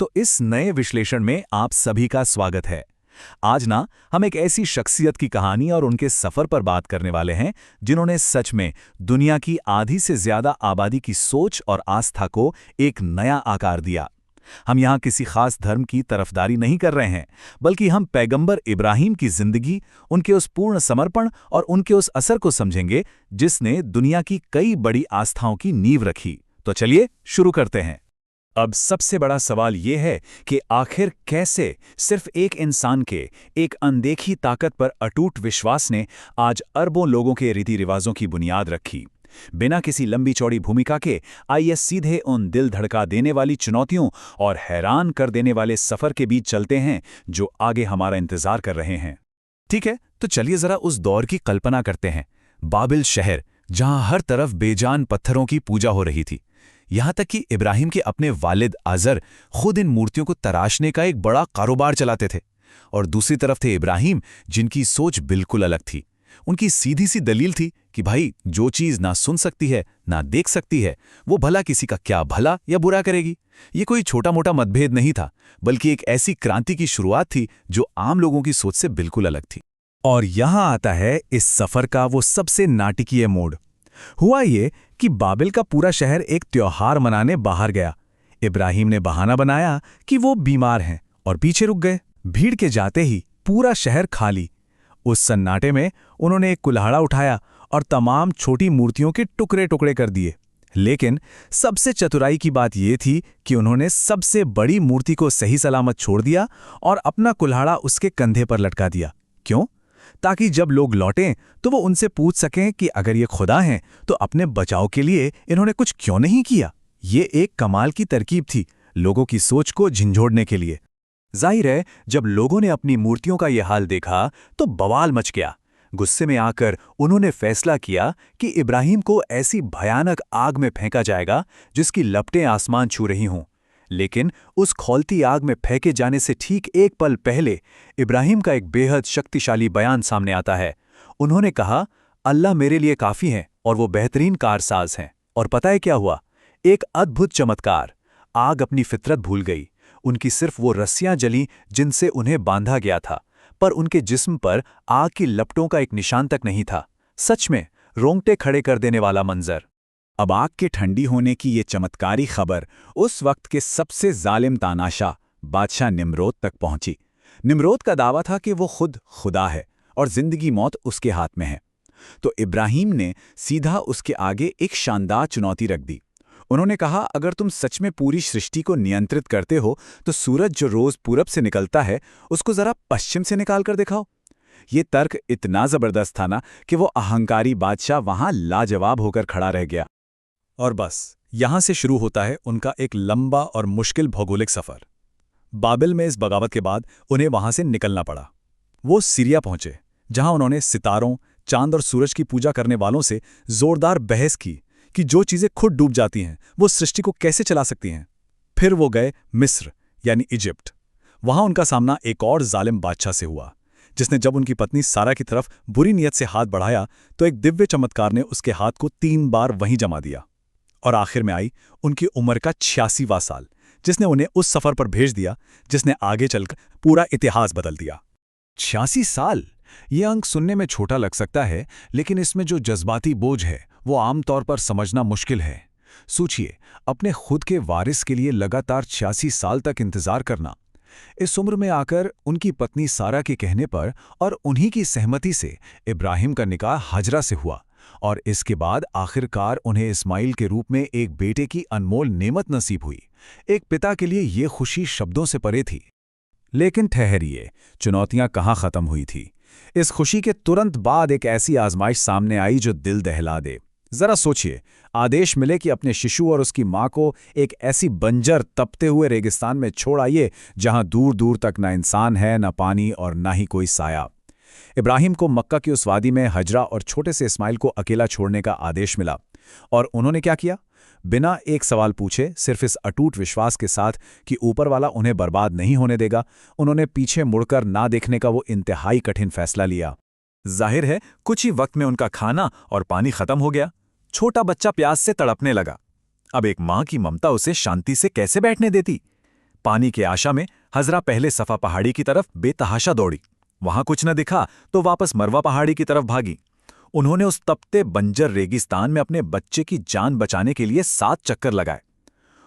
तो इस नए विश्लेषण में आप सभी का स्वागत है। आज हम एक ऐसी शख्सियत की कहानी और उनके सफर पर बात करने वाले हैं जिन्होंने सच में दुनिया की आधी से ज्यादा आबादी की सोच और आस्था को एक नया आकार दिया। हम यहाँ किसी खास धर्म की तरफदारी नहीं कर रहे हैं, बल्कि हम पैगंबर इब्राहिम की जिंदगी, उनके उस पूर्ण समर्पण और उनके उस असर को समझेंगे जिसने दुनिया की कई बड़ी आस्थाओं की नींव रखी। तो चलिए शुरू करते हैं। अब सबसे बड़ा सवाल यह है कि आखिर कैसे सिर्फ एक इंसान के एक अनदेखी ताकत पर अटूट विश्वास ने आज अरबों लोगों के रीति रिवाजों की बुनियाद रखी। बिना किसी लंबी चौड़ी भूमिका के आइए सीधे उन दिल धड़का देने वाली चुनौतियों और हैरान कर देने वाले सफर के बीच चलते हैं जो आगे हमारा इंतजार कर रहे हैं। ठीक है, तो चलिए जरा उस दौर की कल्पना करते हैं। बाबिल शहर, जहां हर तरफ बेजान पत्थरों की पूजा हो रही थी। यहां तक कि इब्राहिम के अपने वालिद आजर खुद इन मूर्तियों को तराशने का एक बड़ा कारोबार चलाते थे। और दूसरी तरफ थे इब्राहिम, जिनकी सोच बिल्कुल अलग थी। उनकी सीधी सी दलील थी कि भाई, जो चीज ना सुन सकती है ना देख सकती है, वो भला किसी का क्या भला या बुरा करेगी। ये कोई छोटा मोटा मतभेद नहीं था, बल्कि एक ऐसी क्रांति की शुरुआत थी जो आम लोगों की सोच से बिल्कुल अलग थी। और यहां आता है इस सफर का वो सबसे नाटकीय मोड़। हुआ ये कि बाबिल का पूरा शहर एक त्योहार मनाने बाहर गया। इब्राहिम ने बहाना बनाया कि वो बीमार हैं और पीछे रुक गए। भीड़ के जाते ही पूरा शहर खाली। उस सन्नाटे में उन्होंने एक कुल्हाड़ा उठाया और तमाम छोटी मूर्तियों के टुकड़े टुकड़े कर दिए। लेकिन सबसे चतुराई की बात यह थी कि उन्होंने सबसे बड़ी मूर्ति को सही सलामत छोड़ दिया और अपना कुल्हाड़ा उसके कंधे पर लटका दिया। क्यों? ताकि जब लोग लौटें तो वो उनसे पूछ सकें कि अगर ये खुदा हैं तो अपने बचाव के लिए इन्होंने कुछ क्यों नहीं किया। ये एक कमाल की तरकीब थी, लोगों की सोच को झंझोड़ने के लिए। जाहिर है, जब लोगों ने अपनी मूर्तियों का यह हाल देखा तो बवाल मच गया। गुस्से में आकर उन्होंने फैसला किया कि इब्राहिम को ऐसी भयानक आग में फेंका जाएगा जिसकी लपटें आसमान छू रही हों। लेकिन उस खौलती आग में फेंके जाने से ठीक एक पल पहले इब्राहिम का एक बेहद शक्तिशाली बयान सामने आता है। उन्होंने कहा, अल्लाह मेरे लिए काफ़ी है और वो बेहतरीन कारसाज हैं। और पता है क्या हुआ? एक अद्भुत चमत्कार। आग अपनी फितरत भूल गई। उनकी सिर्फ वो रस्सियां जलीं जिनसे उन्हें बांधा गया था, पर उनके जिस्म पर आग की लपटों का एक निशान तक नहीं था। सच में रोंगटे खड़े कर देने वाला मंजर। अब आग के ठंडी होने की ये चमत्कारी खबर उस वक्त के सबसे जालिम तानाशाह बादशाह निम्रोद तक पहुंची। निम्रोद का दावा था कि वो खुद खुदा है और जिंदगी मौत उसके हाथ में है। तो इब्राहिम ने सीधा उसके आगे एक शानदार चुनौती रख दी। उन्होंने कहा, अगर तुम सच में पूरी सृष्टि को नियंत्रित करते हो तो सूरज जो रोज पूरब से निकलता है उसको जरा पश्चिम से निकाल कर दिखाओ। ये तर्क इतना जबरदस्त था ना कि वो अहंकारी बादशाह वहां लाजवाब होकर खड़ा रह गया। और बस यहां से शुरू होता है उनका एक लंबा और मुश्किल भौगोलिक सफर। बाबिल में इस बगावत के बाद उन्हें वहां से निकलना पड़ा। वो सीरिया पहुंचे, जहां उन्होंने सितारों, चांद और सूरज की पूजा करने वालों से जोरदार बहस की कि जो चीजें खुद डूब जाती हैं वो सृष्टि को कैसे चला सकती हैं। फिर वो गए मिस्र यानी इजिप्ट। वहां उनका सामना एक और जालिम बादशाह से हुआ, जिसने जब उनकी पत्नी सारा की तरफ बुरी नीयत से हाथ बढ़ाया तो एक दिव्य चमत्कार ने उसके हाथ को 3 बार वहीं जमा दिया। और आखिर में आई उनकी उम्र का 86वां साल, जिसने उन्हें उस सफर पर भेज दिया जिसने आगे चलकर पूरा इतिहास बदल दिया। 86 साल! यह अंक सुनने में छोटा लग सकता है, लेकिन इसमें जो जज्बाती बोझ है वो आमतौर पर समझना मुश्किल है। सोचिए, अपने खुद के वारिस के लिए लगातार 86 साल तक इंतजार करना। इस उम्र में आकर उनकी पत्नी सारा के कहने पर और उन्हीं की सहमति से इब्राहिम का निकाह हजरा से हुआ, और इसके बाद आखिरकार उन्हें इस्माइल के रूप में एक बेटे की अनमोल नेमत नसीब हुई। एक पिता के लिए ये खुशी शब्दों से परे थी। लेकिन ठहरिए, चुनौतियां कहाँ खत्म हुई थी। इस खुशी के तुरंत बाद एक ऐसी आजमाइश सामने आई जो दिल दहला दे। जरा सोचिए, आदेश मिले कि अपने शिशु और उसकी मां को एक ऐसी बंजर तपते हुए रेगिस्तान में छोड़ आइए जहां दूर दूर तक ना इंसान है, ना पानी और ना ही कोई साया। इब्राहिम को मक्का की उस वादी में हजरा और छोटे से इस्माइल को अकेला छोड़ने का आदेश मिला। और उन्होंने क्या किया? बिना एक सवाल पूछे, सिर्फ इस अटूट विश्वास के साथ कि ऊपर वाला उन्हें बर्बाद नहीं होने देगा, उन्होंने पीछे मुड़कर ना देखने का वो इंतहाई कठिन फैसला लिया। जाहिर है, कुछ ही वक्त में उनका खाना और पानी खत्म हो गया। छोटा बच्चा प्यास से तड़पने लगा। अब एक मां की ममता उसे शांति से कैसे बैठने देती? पानी के आशा में हजरा पहले सफा पहाड़ी की तरफ बेतहाशा दौड़ी। वहां कुछ न दिखा तो वापस मरवा पहाड़ी की तरफ भागी। उन्होंने उस तपते बंजर रेगिस्तान में अपने बच्चे की जान बचाने के लिए 7 चक्कर लगाए।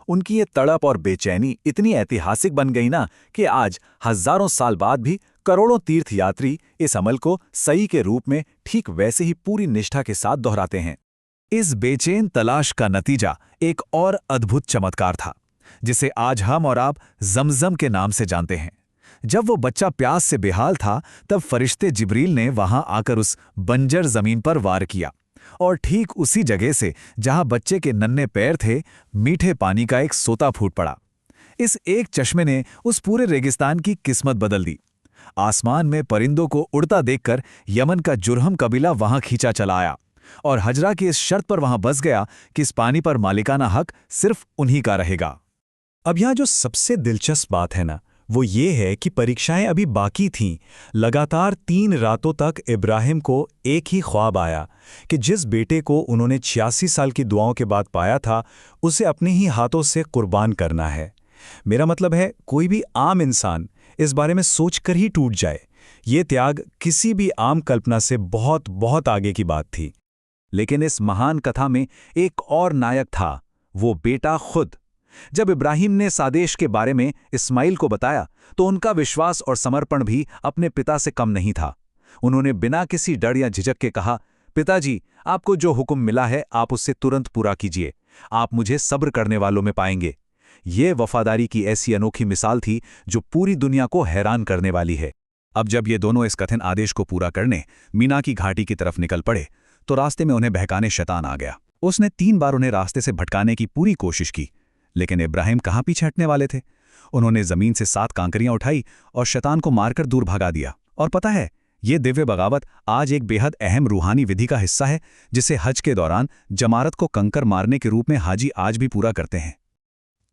उनकी ये तड़प और बेचैनी इतनी ऐतिहासिक बन गई ना कि आज हजारों साल बाद भी करोड़ों तीर्थयात्री इस अमल को सही के रूप में ठीक वैसे ही पूरी निष्ठा के साथ दोहराते हैं। इस बेचैन तलाश का नतीजा एक और अद्भुत चमत्कार था, जिसे आज हम और आप जमजम के नाम से जानते हैं। जब वो बच्चा प्यास से बेहाल था, तब फरिश्ते जिब्रील ने वहां आकर उस बंजर जमीन पर वार किया, और ठीक उसी जगह से जहां बच्चे के नन्हे पैर थे, मीठे पानी का एक सोता फूट पड़ा। इस एक चश्मे ने उस पूरे रेगिस्तान की किस्मत बदल दी। आसमान में परिंदों को उड़ता देखकर यमन का जुरहम कबीला वहां खींचा चला आया, और हजरा की इस शर्त पर वहां बस गया कि इस पानी पर मालिकाना हक सिर्फ उन्हीं का रहेगा। अब यहां जो सबसे दिलचस्प बात है ना, वो ये है कि परीक्षाएं अभी बाकी थीं। लगातार 3 रातों तक इब्राहिम को एक ही ख्वाब आया कि जिस बेटे को उन्होंने 86 साल की दुआओं के बाद पाया था, उसे अपने ही हाथों से कुर्बान करना है। मेरा मतलब है, कोई भी आम इंसान इस बारे में सोचकर ही टूट जाए। ये त्याग किसी भी आम कल्पना से बहुत बहुत आगे की बात थी। लेकिन इस महान कथा में एक और नायक था, वो बेटा खुद। जब इब्राहिम ने इस आदेश के बारे में इस्माइल को बताया, तो उनका विश्वास और समर्पण भी अपने पिता से कम नहीं था। उन्होंने बिना किसी डर या झिझक के कहा, पिताजी, आपको जो हुक्म मिला है आप उससे तुरंत पूरा कीजिए। आप मुझे सब्र करने वालों में पाएंगे। ये वफादारी की ऐसी अनोखी मिसाल थी जो पूरी दुनिया को हैरान करने वाली है। अब जब ये दोनों इस कथिन आदेश को पूरा करने मीना की घाटी की तरफ निकल पड़े, तो रास्ते में उन्हें बहकाने शैतान आ गया। उसने 3 बार उन्हें रास्ते से भटकाने की पूरी कोशिश की, लेकिन इब्राहिम कहाँ पीछे हटने वाले थे। उन्होंने जमीन से 7 कांकरियां उठाई और शैतान को मारकर दूर भगा दिया। और पता है, ये दिव्य बगावत आज एक बेहद अहम रूहानी विधि का हिस्सा है, जिसे हज के दौरान जमारत को कंकर मारने के रूप में हाजी आज भी पूरा करते हैं।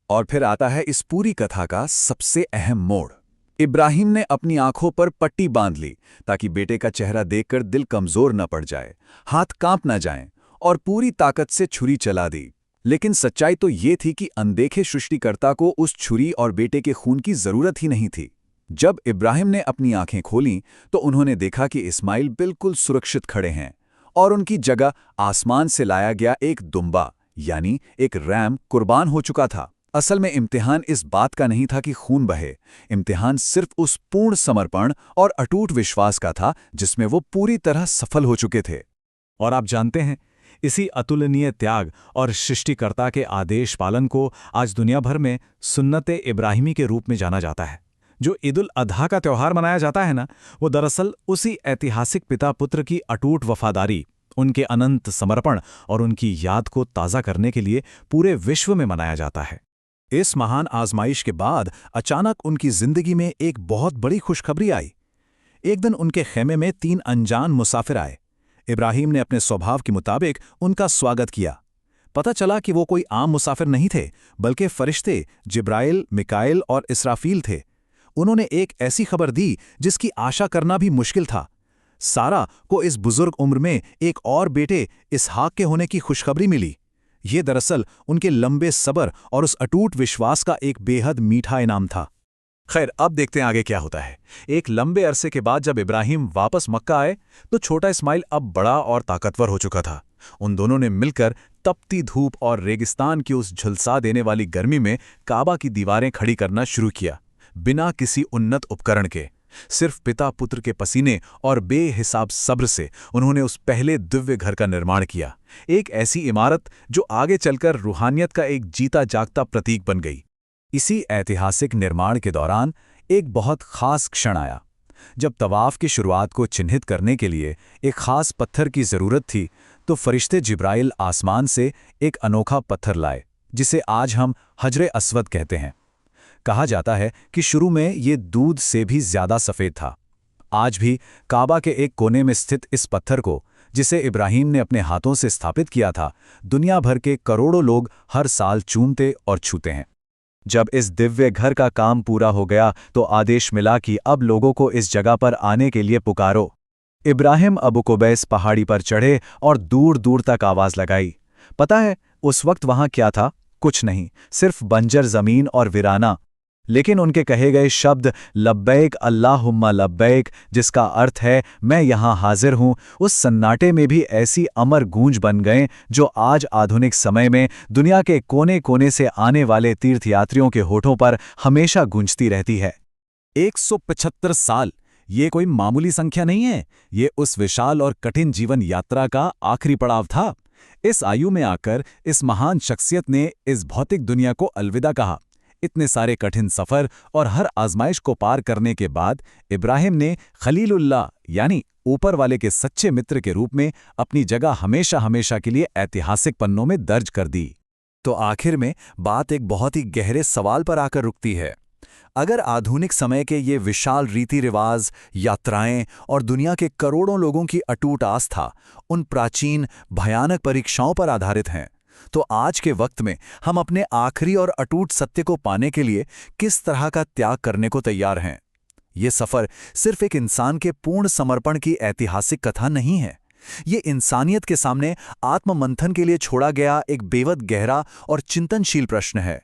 और फिर आता है इस पूरी कथा का सबसे अहम मोड़। इब्राहिम ने अपनी आंखों पर पट्टी बांध ली ताकि बेटे का चेहरा देखकर दिल कमजोर न पड़ जाए, हाथ कांप न जाएं, और पूरी ताकत से छुरी चला दी। लेकिन सच्चाई तो ये थी कि अनदेखे सृष्टिकर्ता को उस छुरी और बेटे के खून की जरूरत ही नहीं थी। जब इब्राहिम ने अपनी आंखें खोलीं, तो उन्होंने देखा कि इस्माइल बिल्कुल सुरक्षित खड़े हैं, और उनकी जगह आसमान से लाया गया एक दुम्बा यानी एक रैम कुर्बान हो चुका था। असल में इम्तिहान इस बात का नहीं था कि खून बहे। इम्तिहान सिर्फ उस पूर्ण समर्पण और अटूट विश्वास का था जिसमें वो पूरी तरह सफल हो चुके थे। और आप जानते हैं, इसी अतुलनीय त्याग और सृष्टिकर्ता के आदेश पालन को आज दुनिया भर में सुन्नते इब्राहिमी के रूप में जाना जाता है। जो ईद उल अधा का त्यौहार मनाया जाता है ना, वो दरअसल उसी ऐतिहासिक पिता पुत्र की अटूट वफादारी, उनके अनंत समर्पण और उनकी याद को ताज़ा करने के लिए पूरे विश्व में मनाया जाता है। इस महान आजमाइश के बाद अचानक उनकी जिंदगी में एक बहुत बड़ी खुशखबरी आई। एक दिन उनके खेमे में 3 अनजान मुसाफिर आए। इब्राहिम ने अपने स्वभाव के मुताबिक उनका स्वागत किया। पता चला कि वो कोई आम मुसाफिर नहीं थे, बल्कि फरिश्ते जिब्राइल, मिकाइल और इसराफील थे। उन्होंने एक ऐसी खबर दी जिसकी आशा करना भी मुश्किल था। सारा को इस बुजुर्ग उम्र में एक और बेटे इसहाक के होने की खुशखबरी मिली। ये दरअसल उनके लंबे सब्र और उस अटूट विश्वास का एक बेहद मीठा इनाम था। खैर, अब देखते हैं आगे क्या होता है। एक लंबे अरसे के बाद जब इब्राहिम वापस मक्का आए, तो छोटा इस्माइल अब बड़ा और ताकतवर हो चुका था। उन दोनों ने मिलकर तपती धूप और रेगिस्तान की उस झुलसा देने वाली गर्मी में काबा की दीवारें खड़ी करना शुरू किया, बिना किसी उन्नत उपकरण के। सिर्फ पिता पुत्र के पसीने और बेहिसाब सब्र से उन्होंने उस पहले दिव्य घर का निर्माण किया, एक ऐसी इमारत जो आगे चलकर रूहानियत का एक जीता जागता प्रतीक बन गई। इसी ऐतिहासिक निर्माण के दौरान एक बहुत खास क्षण आया। जब तवाफ की शुरुआत को चिन्हित करने के लिए एक खास पत्थर की जरूरत थी, तो फरिश्ते जिब्राइल आसमान से एक अनोखा पत्थर लाए, जिसे आज हम हजरे अस्वद कहते हैं। कहा जाता है कि शुरू में ये दूध से भी ज्यादा सफेद था। आज भी काबा के एक कोने में स्थित इस पत्थर को, जिसे इब्राहिम ने अपने हाथों से स्थापित किया था, दुनिया भर के करोड़ों लोग हर साल चूमते और छूते हैं। जब इस दिव्य घर का काम पूरा हो गया, तो आदेश मिला कि अब लोगों को इस जगह पर आने के लिए पुकारो। इब्राहिम अबू कुबैस पहाड़ी पर चढ़े और दूर दूर तक आवाज लगाई। पता है उस वक्त वहां क्या था? कुछ नहीं, सिर्फ बंजर जमीन और वीराना। लेकिन उनके कहे गए शब्द लब्बैक अल्लाहुम्मा लब्बैक, जिसका अर्थ है मैं यहाँ हाजिर हूँ, उस सन्नाटे में भी ऐसी अमर गूंज बन गए जो आज आधुनिक समय में दुनिया के कोने कोने से आने वाले तीर्थयात्रियों के होठों पर हमेशा गूंजती रहती है। 175 साल, ये कोई मामूली संख्या नहीं है। ये उस विशाल और कठिन जीवन यात्रा का आखिरी पड़ाव था। इस आयु में आकर इस महान शख्सियत ने इस भौतिक दुनिया को अलविदा कहा। इतने सारे कठिन सफर और हर आजमाइश को पार करने के बाद इब्राहिम ने खलीलुल्लाह यानी ऊपर वाले के सच्चे मित्र के रूप में अपनी जगह हमेशा हमेशा के लिए ऐतिहासिक पन्नों में दर्ज कर दी। तो आखिर में बात एक बहुत ही गहरे सवाल पर आकर रुकती है। अगर आधुनिक समय के ये विशाल रीति रिवाज, यात्राएं और दुनिया के करोड़ों लोगों की अटूट आस्था उन प्राचीन भयानक परीक्षाओं पर आधारित हैं, तो आज के वक्त में हम अपने आखिरी और अटूट सत्य को पाने के लिए किस तरह का त्याग करने को तैयार हैं? ये सफर सिर्फ एक इंसान के पूर्ण समर्पण की ऐतिहासिक कथा नहीं है। ये इंसानियत के सामने आत्ममंथन के लिए छोड़ा गया एक बेवद गहरा और चिंतनशील प्रश्न है।